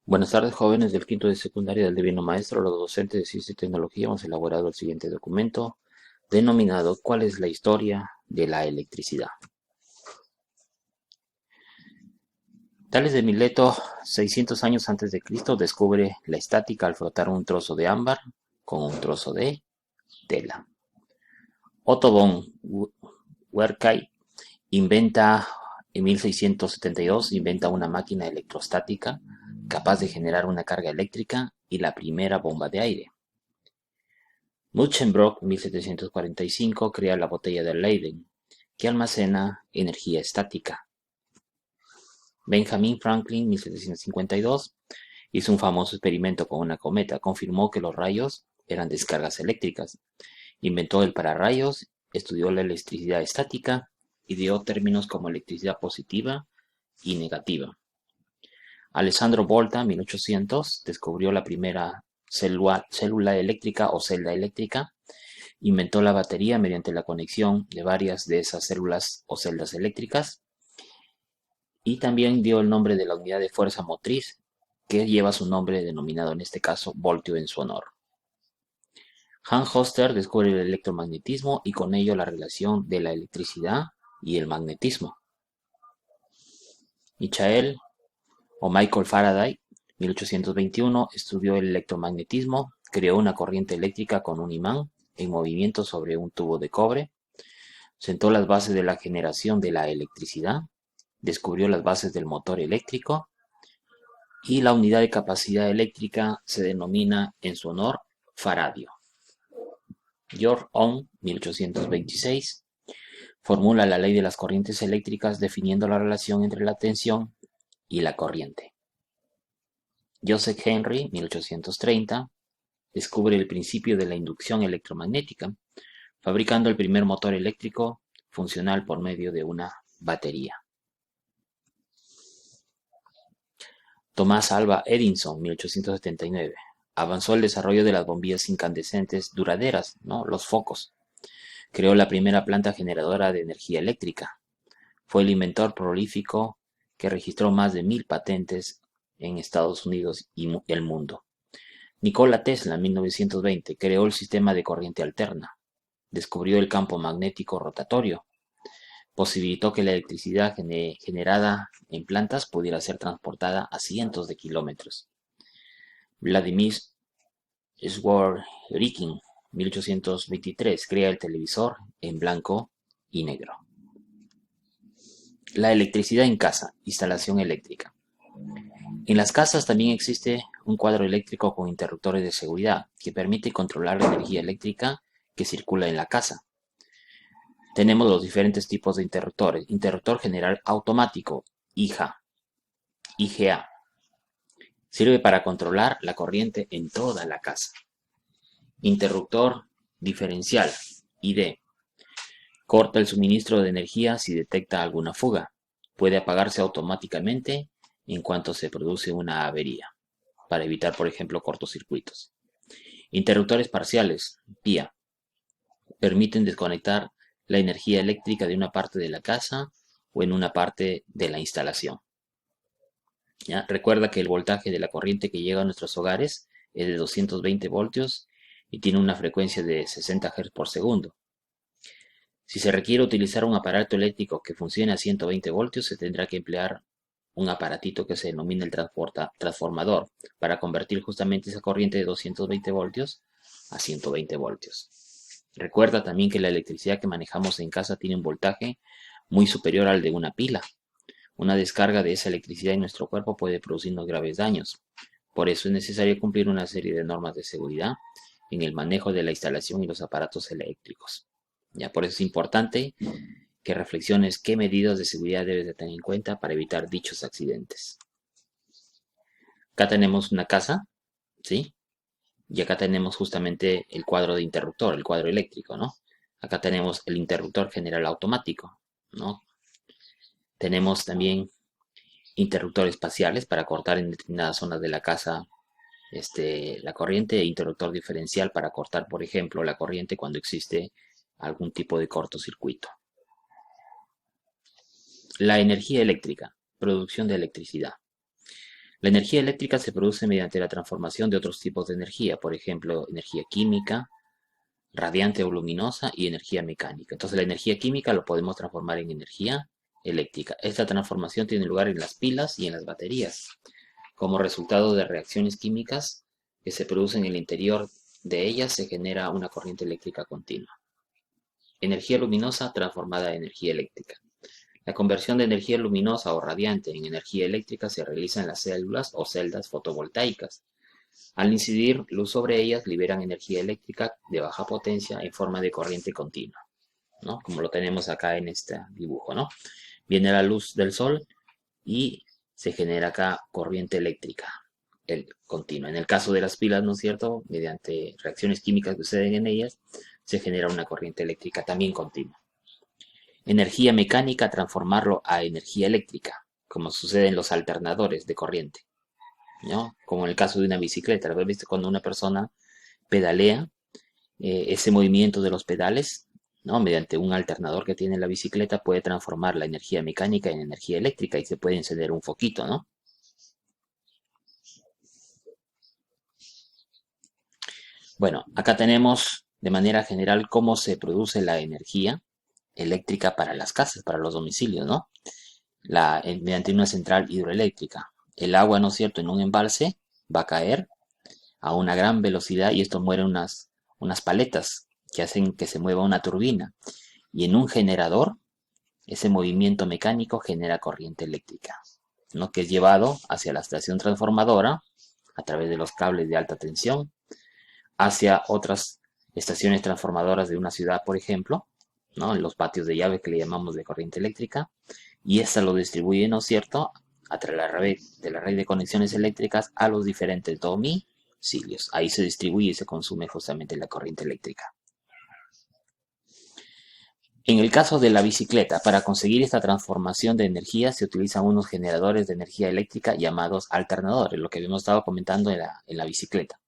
Buenas tardes, jóvenes del quinto de secundaria del Divino Maestro. Los docentes de Ciencia y Tecnología hemos elaborado el siguiente documento denominado ¿Cuál es la historia de la electricidad? Tales de Mileto, 600 años antes de Cristo, descubre la estática al frotar un trozo de ámbar con un trozo de tela. Otto von Werkay inventa en 1672 inventa una máquina electrostática capaz de generar una carga eléctrica y la primera bomba de aire. Muchenbrock, 1745, crea la botella de Leyden, que almacena energía estática. Benjamin Franklin, 1752, hizo un famoso experimento con una cometa. Confirmó que los rayos eran descargas eléctricas. Inventó el pararrayos, estudió la electricidad estática y dio términos como electricidad positiva y negativa. Alessandro Volta, 1800, descubrió la primera célula eléctrica o celda eléctrica. Inventó la batería mediante la conexión de varias de esas células o celdas eléctricas y también dio el nombre de la unidad de fuerza motriz que lleva su nombre denominado en este caso voltio en su honor. Hans Hoster descubre el electromagnetismo y con ello la relación de la electricidad y el magnetismo. Michael Faraday, 1821, estudió el electromagnetismo, creó una corriente eléctrica con un imán en movimiento sobre un tubo de cobre, sentó las bases de la generación de la electricidad, descubrió las bases del motor eléctrico y la unidad de capacidad eléctrica se denomina en su honor faradio. George Ohm, 1826, formula la ley de las corrientes eléctricas definiendo la relación entre la tensión y la corriente. Joseph Henry, 1830, descubre el principio de la inducción electromagnética, fabricando el primer motor eléctrico funcional por medio de una batería. Thomas Alva Edison, 1879, avanzó el desarrollo de las bombillas incandescentes duraderas, ¿no? Los focos. Creó la primera planta generadora de energía eléctrica. Fue el inventor prolífico que registró más de 1000 patentes en Estados Unidos y el mundo. Nikola Tesla, en 1920, creó el sistema de corriente alterna. Descubrió el campo magnético rotatorio. Posibilitó que la electricidad generada en plantas pudiera ser transportada a cientos de kilómetros. Vladimir Zworykin, 1823, crea el televisor en blanco y negro. La electricidad en casa, instalación eléctrica. En las casas también existe un cuadro eléctrico con interruptores de seguridad que permite controlar la energía eléctrica que circula en la casa. Tenemos los diferentes tipos de interruptores. Interruptor general automático, IGA. Sirve para controlar la corriente en toda la casa. Interruptor diferencial, ID. Corta el suministro de energía si detecta alguna fuga. Puede apagarse automáticamente en cuanto se produce una avería, para evitar, por ejemplo, cortocircuitos. Interruptores parciales, PIA. Permiten desconectar la energía eléctrica de una parte de la casa o en una parte de la instalación. ¿Ya? Recuerda que el voltaje de la corriente que llega a nuestros hogares es de 220 voltios y tiene una frecuencia de 60 Hz por segundo. Si se requiere utilizar un aparato eléctrico que funcione a 120 voltios, se tendrá que emplear un aparatito que se denomina el transformador para convertir justamente esa corriente de 220 voltios a 120 voltios. Recuerda también que la electricidad que manejamos en casa tiene un voltaje muy superior al de una pila. Una descarga de esa electricidad en nuestro cuerpo puede producirnos graves daños. Por eso es necesario cumplir una serie de normas de seguridad en el manejo de la instalación y los aparatos eléctricos. Ya por eso es importante que reflexiones qué medidas de seguridad debes de tener en cuenta para evitar dichos accidentes. Acá tenemos una casa, ¿sí? Y acá tenemos justamente el cuadro de interruptor, el cuadro eléctrico, ¿no? Acá tenemos el interruptor general automático, ¿no? Tenemos también interruptores parciales para cortar en determinadas zonas de la casa la corriente e interruptor diferencial para cortar, por ejemplo, la corriente cuando existe algún tipo de cortocircuito. La energía eléctrica, producción de electricidad. La energía eléctrica se produce mediante la transformación de otros tipos de energía, por ejemplo, energía química, radiante o luminosa y energía mecánica. Entonces la energía química lo podemos transformar en energía eléctrica. Esta transformación tiene lugar en las pilas y en las baterías, como resultado de reacciones químicas que se producen en el interior de ellas se genera una corriente eléctrica continua. Energía luminosa transformada en energía eléctrica. La conversión de energía luminosa o radiante en energía eléctrica se realiza en las células o celdas fotovoltaicas. Al incidir luz sobre ellas, liberan energía eléctrica de baja potencia en forma de corriente continua, ¿no? Como lo tenemos acá en este dibujo, ¿no? Viene la luz del sol y se genera acá corriente eléctrica continua. En el caso de las pilas, ¿no es cierto? Mediante reacciones químicas que suceden en ellas, se genera una corriente eléctrica también continua. Energía mecánica, transformarlo a energía eléctrica, como sucede en los alternadores de corriente, ¿no? Como en el caso de una bicicleta. ¿Lo visto? Cuando una persona pedalea, ese movimiento de los pedales, ¿no? Mediante un alternador que tiene la bicicleta, puede transformar la energía mecánica en energía eléctrica y se puede encender un foquito, ¿no? Bueno, acá tenemos de manera general cómo se produce la energía eléctrica para las casas, para los domicilios, ¿no? Mediante una central hidroeléctrica. El agua, ¿no es cierto?, en un embalse va a caer a una gran velocidad y esto mueve unas paletas que hacen que se mueva una turbina. Y en un generador, ese movimiento mecánico genera corriente eléctrica, ¿no? Que es llevado hacia la estación transformadora a través de los cables de alta tensión, hacia otras estaciones transformadoras de una ciudad, por ejemplo, ¿no? En los patios de llave que le llamamos de corriente eléctrica, y esta lo distribuye, ¿no es cierto?, a través de la red de conexiones eléctricas a los diferentes domicilios. Ahí se distribuye y se consume justamente la corriente eléctrica. En el caso de la bicicleta, para conseguir esta transformación de energía se utilizan unos generadores de energía eléctrica llamados alternadores, lo que hemos estado comentando en la bicicleta.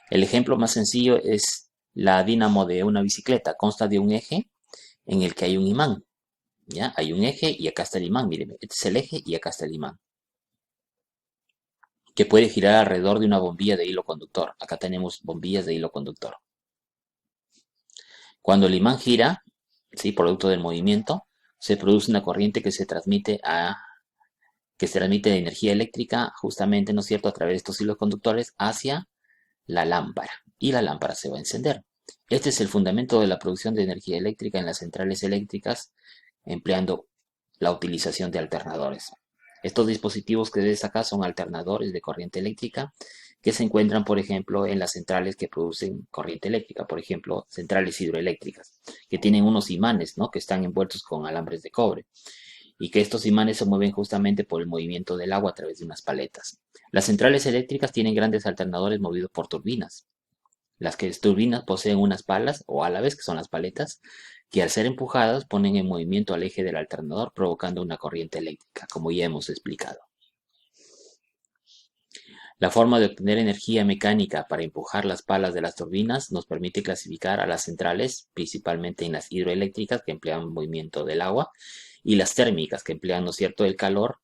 El ejemplo más sencillo es la dínamo de una bicicleta. Consta de un eje en el que hay un imán. ¿Ya? Hay un eje y acá está el imán. Miren, este es el eje y acá está el imán, que puede girar alrededor de una bombilla de hilo conductor. Acá tenemos bombillas de hilo conductor. Cuando el imán gira, ¿sí?, producto del movimiento, se produce una corriente que se transmite de energía eléctrica, justamente, ¿no es cierto?, a través de estos hilos conductores hacia la lámpara. Y la lámpara se va a encender. Este es el fundamento de la producción de energía eléctrica en las centrales eléctricas, empleando la utilización de alternadores. Estos dispositivos que ves acá son alternadores de corriente eléctrica que se encuentran, por ejemplo, en las centrales que producen corriente eléctrica, por ejemplo, centrales hidroeléctricas, que tienen unos imanes, ¿no?, que están envueltos con alambres de cobre y que estos imanes se mueven justamente por el movimiento del agua a través de unas paletas. Las centrales eléctricas tienen grandes alternadores movidos por turbinas. Las turbinas poseen unas palas o álabes, que son las paletas, que al ser empujadas ponen en movimiento al eje del alternador, provocando una corriente eléctrica, como ya hemos explicado. La forma de obtener energía mecánica para empujar las palas de las turbinas nos permite clasificar a las centrales, principalmente en las hidroeléctricas, que emplean el movimiento del agua, y las térmicas, que emplean, ¿no es cierto?, el calor,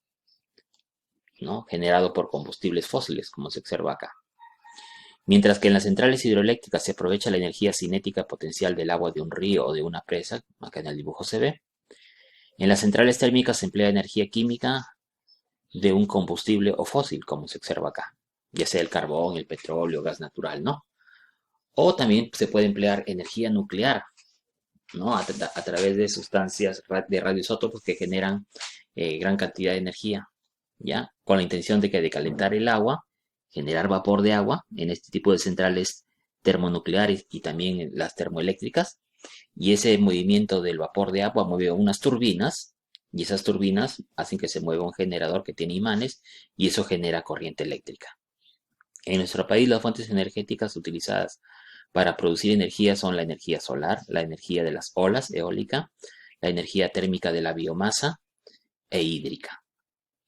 ¿no?, generado por combustibles fósiles, como se observa acá. Mientras que en las centrales hidroeléctricas se aprovecha la energía cinética potencial del agua de un río o de una presa, acá en el dibujo se ve. En las centrales térmicas se emplea energía química de un combustible o fósil, como se observa acá, ya sea el carbón, el petróleo, gas natural, ¿no? O también se puede emplear energía nuclear, ¿no?, a través de sustancias de radioisótopos que generan gran cantidad de energía, ¿ya?, con la intención de calentar el agua, generar vapor de agua en este tipo de centrales termonucleares y también las termoeléctricas, y ese movimiento del vapor de agua mueve unas turbinas, y esas turbinas hacen que se mueva un generador que tiene imanes, y eso genera corriente eléctrica. En nuestro país, las fuentes energéticas utilizadas para producir energía son la energía solar, la energía de las olas eólica, la energía térmica de la biomasa e hídrica.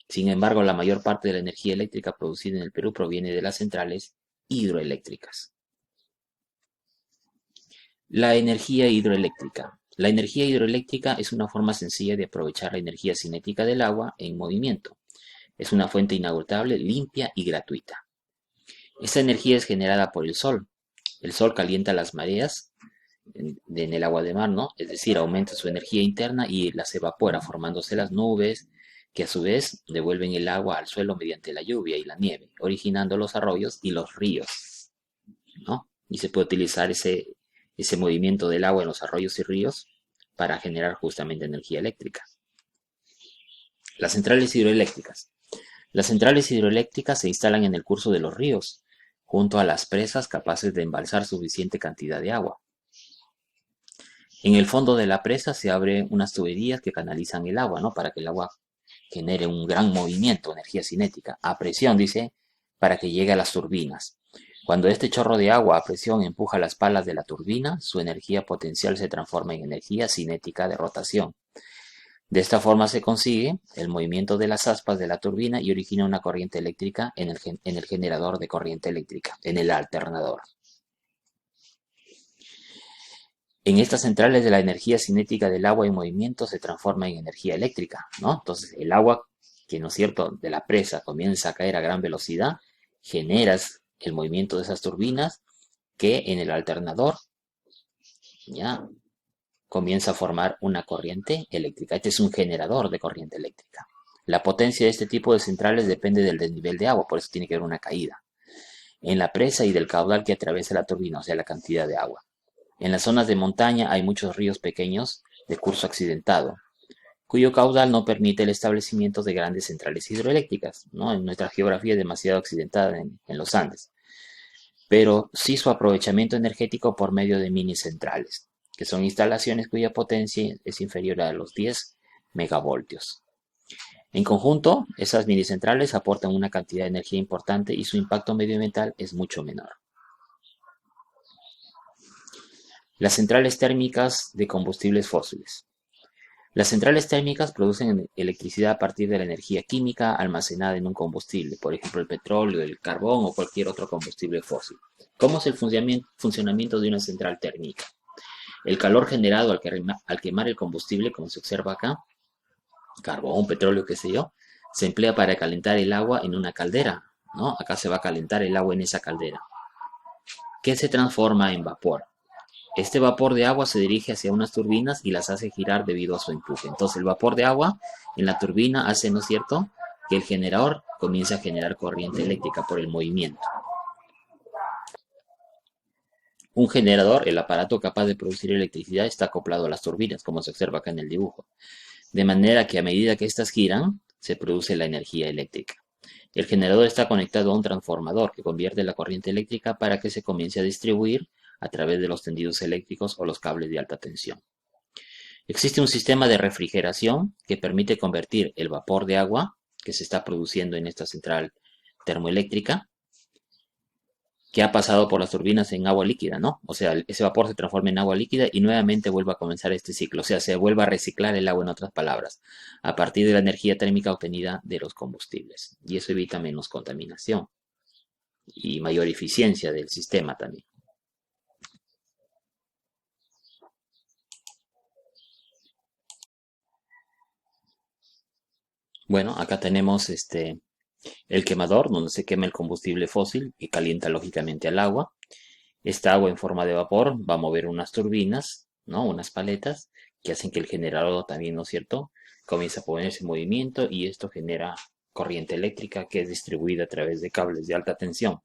Sin embargo, la mayor parte de la energía eléctrica producida en el Perú proviene de las centrales hidroeléctricas. La energía hidroeléctrica. La energía hidroeléctrica es una forma sencilla de aprovechar la energía cinética del agua en movimiento. Es una fuente inagotable, limpia y gratuita. Esta energía es generada por el sol. El sol calienta las mareas en el agua de mar, ¿no? Es decir, aumenta su energía interna y las evapora, formándose las nubes, que a su vez devuelven el agua al suelo mediante la lluvia y la nieve, originando los arroyos y los ríos, ¿no? Y se puede utilizar ese movimiento del agua en los arroyos y ríos para generar justamente energía eléctrica. Las centrales hidroeléctricas. Las centrales hidroeléctricas se instalan en el curso de los ríos, junto a las presas capaces de embalsar suficiente cantidad de agua. En el fondo de la presa se abren unas tuberías que canalizan el agua, ¿no? Para que el agua genere un gran movimiento, energía cinética, a presión, dice, para que llegue a las turbinas. Cuando este chorro de agua a presión empuja las palas de la turbina, su energía potencial se transforma en energía cinética de rotación. De esta forma se consigue el movimiento de las aspas de la turbina y origina una corriente eléctrica en el generador de corriente eléctrica, en el alternador. En estas centrales de la energía cinética del agua en movimiento se transforma en energía eléctrica, ¿no? Entonces el agua que, ¿no es cierto?, de la presa comienza a caer a gran velocidad, generas el movimiento de esas turbinas que en el alternador ya comienza a formar una corriente eléctrica. Este es un generador de corriente eléctrica. La potencia de este tipo de centrales depende del desnivel de agua, por eso tiene que haber una caída en la presa y del caudal que atraviesa la turbina, o sea, la cantidad de agua. En las zonas de montaña hay muchos ríos pequeños de curso accidentado, cuyo caudal no permite el establecimiento de grandes centrales hidroeléctricas, ¿no? En nuestra geografía es demasiado accidentada en los Andes, pero sí su aprovechamiento energético por medio de mini centrales, que son instalaciones cuya potencia es inferior a los 10 megavoltios. En conjunto, esas mini centrales aportan una cantidad de energía importante y su impacto medioambiental es mucho menor. Las centrales térmicas de combustibles fósiles. Las centrales térmicas producen electricidad a partir de la energía química almacenada en un combustible, por ejemplo el petróleo, el carbón o cualquier otro combustible fósil. ¿Cómo es el funcionamiento de una central térmica? El calor generado al quemar el combustible, como se observa acá, carbón, petróleo, qué sé yo, se emplea para calentar el agua en una caldera, ¿no? Acá se va a calentar el agua en esa caldera, que se transforma en vapor. Este vapor de agua se dirige hacia unas turbinas y las hace girar debido a su empuje. Entonces el vapor de agua en la turbina hace, ¿no es cierto?, que el generador comience a generar corriente eléctrica por el movimiento. Un generador, el aparato capaz de producir electricidad, está acoplado a las turbinas, como se observa acá en el dibujo. De manera que a medida que éstas giran, se produce la energía eléctrica. El generador está conectado a un transformador que convierte la corriente eléctrica para que se comience a distribuir a través de los tendidos eléctricos o los cables de alta tensión. Existe un sistema de refrigeración que permite convertir el vapor de agua que se está produciendo en esta central termoeléctrica, que ha pasado por las turbinas en agua líquida, ¿no? O sea, ese vapor se transforma en agua líquida y nuevamente vuelve a comenzar este ciclo, o sea, se vuelve a reciclar el agua, en otras palabras, a partir de la energía térmica obtenida de los combustibles. Y eso evita menos contaminación y mayor eficiencia del sistema también. Bueno, acá tenemos el quemador, donde se quema el combustible fósil y calienta lógicamente al agua. Esta agua en forma de vapor va a mover unas turbinas, ¿no? Unas paletas que hacen que el generador también, ¿no es cierto?, comience a ponerse en movimiento y esto genera corriente eléctrica que es distribuida a través de cables de alta tensión.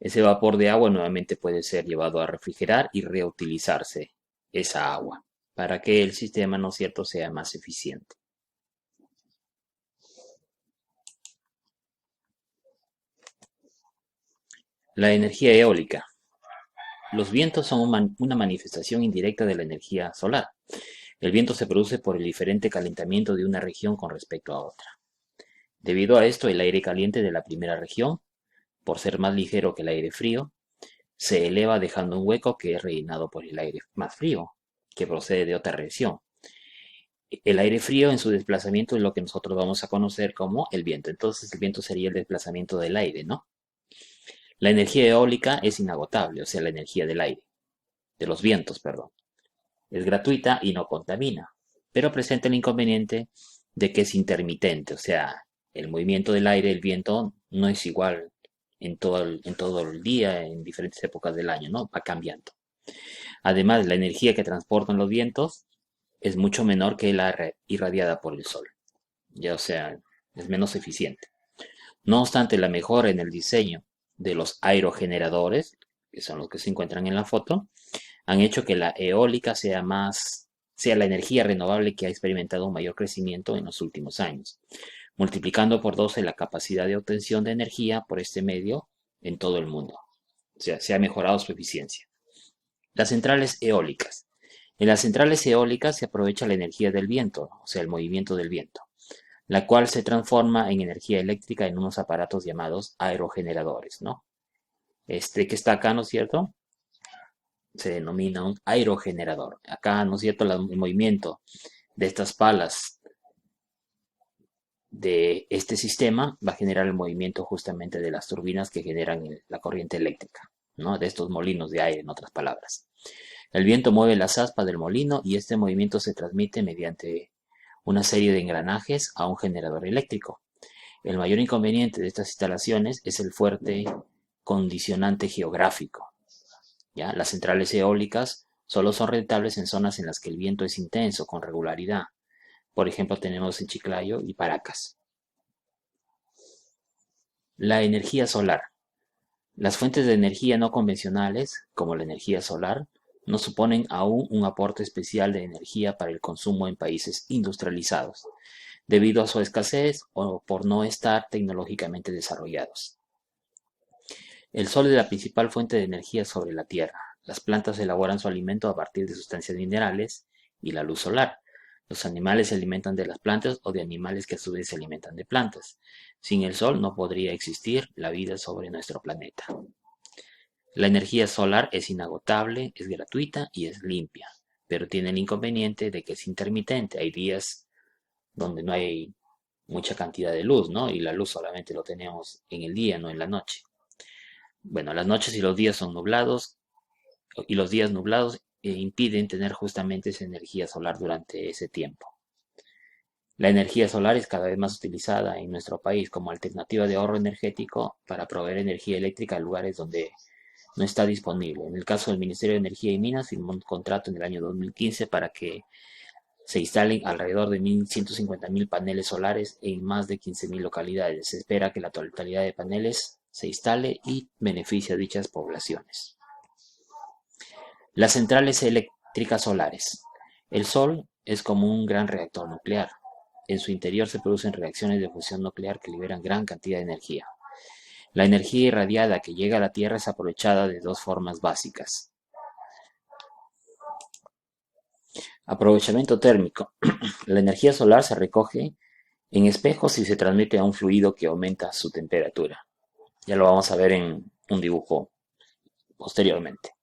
Ese vapor de agua nuevamente puede ser llevado a refrigerar y reutilizarse esa agua para que el sistema, ¿no es cierto?, sea más eficiente. La energía eólica. Los vientos son una manifestación indirecta de la energía solar. El viento se produce por el diferente calentamiento de una región con respecto a otra. Debido a esto, el aire caliente de la primera región, por ser más ligero que el aire frío, se eleva dejando un hueco que es rellenado por el aire más frío, que procede de otra región. El aire frío en su desplazamiento es lo que nosotros vamos a conocer como el viento. Entonces el viento sería el desplazamiento del aire, ¿no? La energía eólica es inagotable, o sea, la energía del aire, de los vientos, perdón. Es gratuita y no contamina, pero presenta el inconveniente de que es intermitente, o sea, el movimiento del aire, el viento, no es igual en todo el día, en diferentes épocas del año, ¿no? Va cambiando. Además, la energía que transportan los vientos es mucho menor que la irradiada por el sol, ya o sea, es menos eficiente. No obstante, la mejora en el diseño de los aerogeneradores, que son los que se encuentran en la foto, han hecho que la eólica sea la energía renovable que ha experimentado un mayor crecimiento en los últimos años, multiplicando por 12 la capacidad de obtención de energía por este medio en todo el mundo. O sea, se ha mejorado su eficiencia. Las centrales eólicas. En las centrales eólicas se aprovecha la energía del viento, o sea, el movimiento del viento, la cual se transforma en energía eléctrica en unos aparatos llamados aerogeneradores, ¿no? Este que está acá, ¿no es cierto? Se denomina un aerogenerador. Acá, ¿no es cierto? El movimiento de estas palas de este sistema va a generar el movimiento justamente de las turbinas que generan la corriente eléctrica, ¿no? De estos molinos de aire, en otras palabras. El viento mueve las aspas del molino y este movimiento se transmite mediante una serie de engranajes a un generador eléctrico. El mayor inconveniente de estas instalaciones es el fuerte condicionante geográfico. ¿Ya? Las centrales eólicas solo son rentables en zonas en las que el viento es intenso, con regularidad. Por ejemplo, tenemos en Chiclayo y Paracas. La energía solar. Las fuentes de energía no convencionales, como la energía solar, no suponen aún un aporte especial de energía para el consumo en países industrializados, debido a su escasez o por no estar tecnológicamente desarrollados. El sol es la principal fuente de energía sobre la Tierra. Las plantas elaboran su alimento a partir de sustancias minerales y la luz solar. Los animales se alimentan de las plantas o de animales que a su vez se alimentan de plantas. Sin el sol no podría existir la vida sobre nuestro planeta. La energía solar es inagotable, es gratuita y es limpia, pero tiene el inconveniente de que es intermitente. Hay días donde no hay mucha cantidad de luz, ¿no? Y la luz solamente lo tenemos en el día, no en la noche. Bueno, las noches y los días son nublados y los días nublados impiden tener justamente esa energía solar durante ese tiempo. La energía solar es cada vez más utilizada en nuestro país como alternativa de ahorro energético para proveer energía eléctrica a lugares donde no está disponible. En el caso del Ministerio de Energía y Minas, firmó un contrato en el año 2015 para que se instalen alrededor de 150.000 paneles solares en más de 15.000 localidades. Se espera que la totalidad de paneles se instale y beneficie a dichas poblaciones. Las centrales eléctricas solares. El Sol es como un gran reactor nuclear. En su interior se producen reacciones de fusión nuclear que liberan gran cantidad de energía. La energía irradiada que llega a la Tierra es aprovechada de dos formas básicas. Aprovechamiento térmico. La energía solar se recoge en espejos y se transmite a un fluido que aumenta su temperatura. Ya lo vamos a ver en un dibujo posteriormente.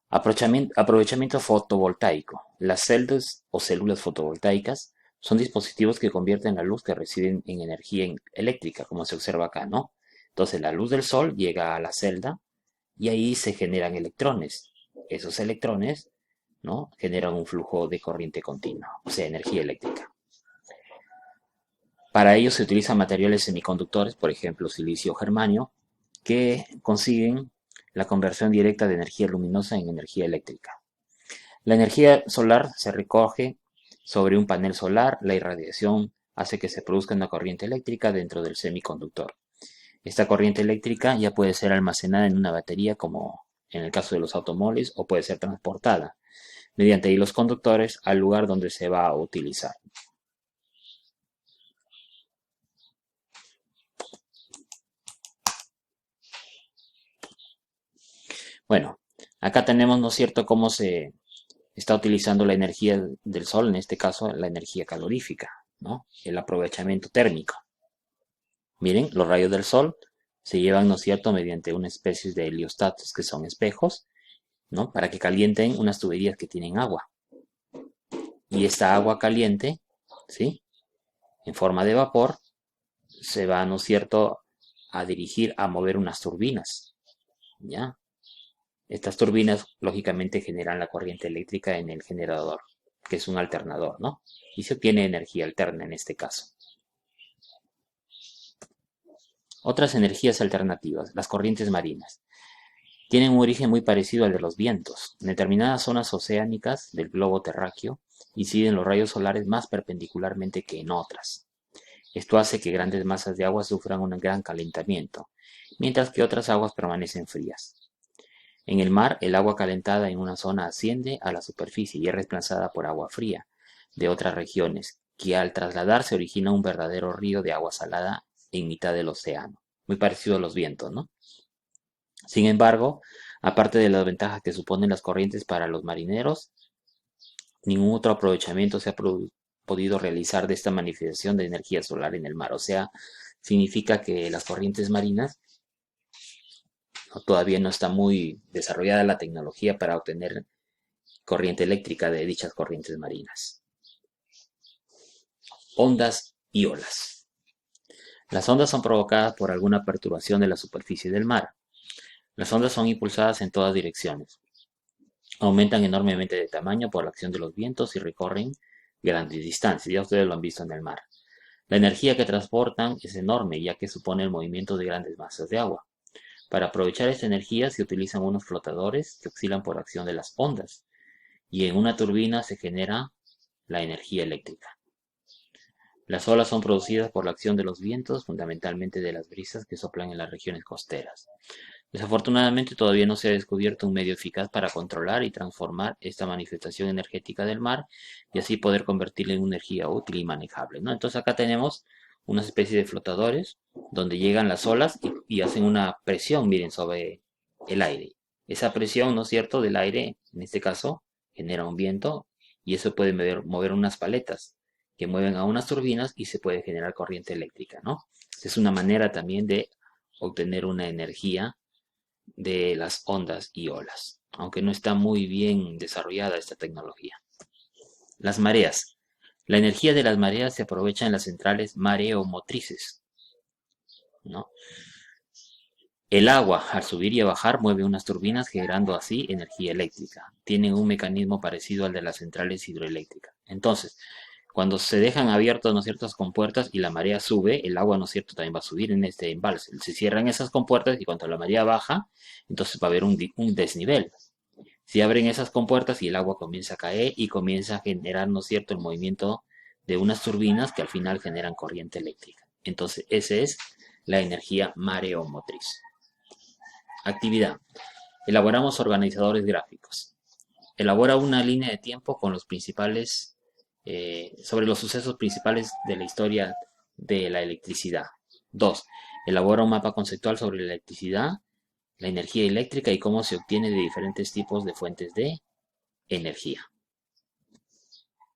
Aprovechamiento fotovoltaico. Las celdas o células fotovoltaicas son dispositivos que convierten la luz que reciben en energía eléctrica, como se observa acá, ¿no? Entonces la luz del sol llega a la celda y ahí se generan electrones. Esos electrones, ¿no?, generan un flujo de corriente continua, o sea, energía eléctrica. Para ello se utilizan materiales semiconductores, por ejemplo, silicio o germanio, que consiguen la conversión directa de energía luminosa en energía eléctrica. La energía solar se recoge sobre un panel solar. La irradiación hace que se produzca una corriente eléctrica dentro del semiconductor. Esta corriente eléctrica ya puede ser almacenada en una batería, como en el caso de los automóviles, o puede ser transportada mediante hilos conductores al lugar donde se va a utilizar. Bueno, acá tenemos, ¿no es cierto?, cómo se está utilizando la energía del sol, en este caso la energía calorífica, ¿no? El aprovechamiento térmico. Miren, los rayos del sol se llevan, ¿no es cierto?, mediante una especie de heliostatos, que son espejos, ¿no?, para que calienten unas tuberías que tienen agua. Y esta agua caliente, ¿sí?, en forma de vapor, se va, ¿no es cierto?, a dirigir a mover unas turbinas, ¿ya? Estas turbinas, lógicamente, generan la corriente eléctrica en el generador. que es un alternador, ¿no? Y se obtiene energía alterna en este caso. Otras energías alternativas, las corrientes marinas, tienen un origen muy parecido al de los vientos. En determinadas zonas oceánicas del globo terráqueo inciden los rayos solares más perpendicularmente que en otras. Esto hace que grandes masas de agua sufran un gran calentamiento, mientras que otras aguas permanecen frías. En el mar, el agua calentada en una zona asciende a la superficie y es reemplazada por agua fría de otras regiones, que al trasladarse origina un verdadero río de agua salada en mitad del océano. Muy parecido a los vientos, ¿no? Sin embargo, aparte de las ventajas que suponen las corrientes para los marineros, ningún otro aprovechamiento se ha podido realizar de esta manifestación de energía solar en el mar. O sea, significa que las corrientes marinas todavía no está muy desarrollada la tecnología para obtener corriente eléctrica de dichas corrientes marinas. Ondas y olas. Las ondas son provocadas por alguna perturbación de la superficie del mar. Las ondas son impulsadas en todas direcciones. Aumentan enormemente de tamaño por la acción de los vientos y recorren grandes distancias. Ya ustedes lo han visto en el mar. La energía que transportan es enorme, ya que supone el movimiento de grandes masas de agua. Para aprovechar esta energía se utilizan unos flotadores que oscilan por acción de las ondas, y en una turbina se genera la energía eléctrica. Las olas son producidas por la acción de los vientos, fundamentalmente de las brisas que soplan en las regiones costeras. Desafortunadamente todavía no se ha descubierto un medio eficaz para controlar y transformar esta manifestación energética del mar y así poder convertirla en una energía útil y manejable, ¿no? Entonces acá tenemos una especie de flotadores donde llegan las olas y hacen una presión, miren, sobre el aire. Esa presión, ¿no es cierto?, del aire, en este caso, genera un viento y eso puede mover unas paletas que mueven a unas turbinas y se puede generar corriente eléctrica, ¿no? Es una manera también de obtener una energía de las ondas y olas, aunque no está muy bien desarrollada esta tecnología. Las mareas. La energía de las mareas se aprovecha en las centrales mareomotrices, ¿no? El agua, al subir y bajar, mueve unas turbinas generando así energía eléctrica. Tienen un mecanismo parecido al de las centrales hidroeléctricas. Entonces, cuando se dejan abiertas, ¿no es cierto?, compuertas y la marea sube, el agua, ¿no es cierto?, también va a subir en este embalse. Se cierran esas compuertas y cuando la marea baja, entonces va a haber un desnivel. Se abren esas compuertas y el agua comienza a caer y comienza a generar, ¿no es cierto?, el movimiento de unas turbinas que al final generan corriente eléctrica. Entonces, esa es la energía mareomotriz. Actividad. Elaboramos organizadores gráficos. Elabora una línea de tiempo con los principales sobre los sucesos principales de la historia de la electricidad. 2. Elabora un mapa conceptual sobre la electricidad, la energía eléctrica y cómo se obtiene de diferentes tipos de fuentes de energía.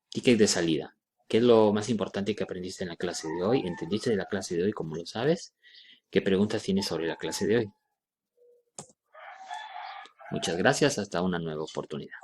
Ticket de salida. ¿Qué es lo más importante que aprendiste en la clase de hoy? ¿Entendiste de la clase de hoy como lo sabes? ¿Qué preguntas tienes sobre la clase de hoy? Muchas gracias, hasta una nueva oportunidad.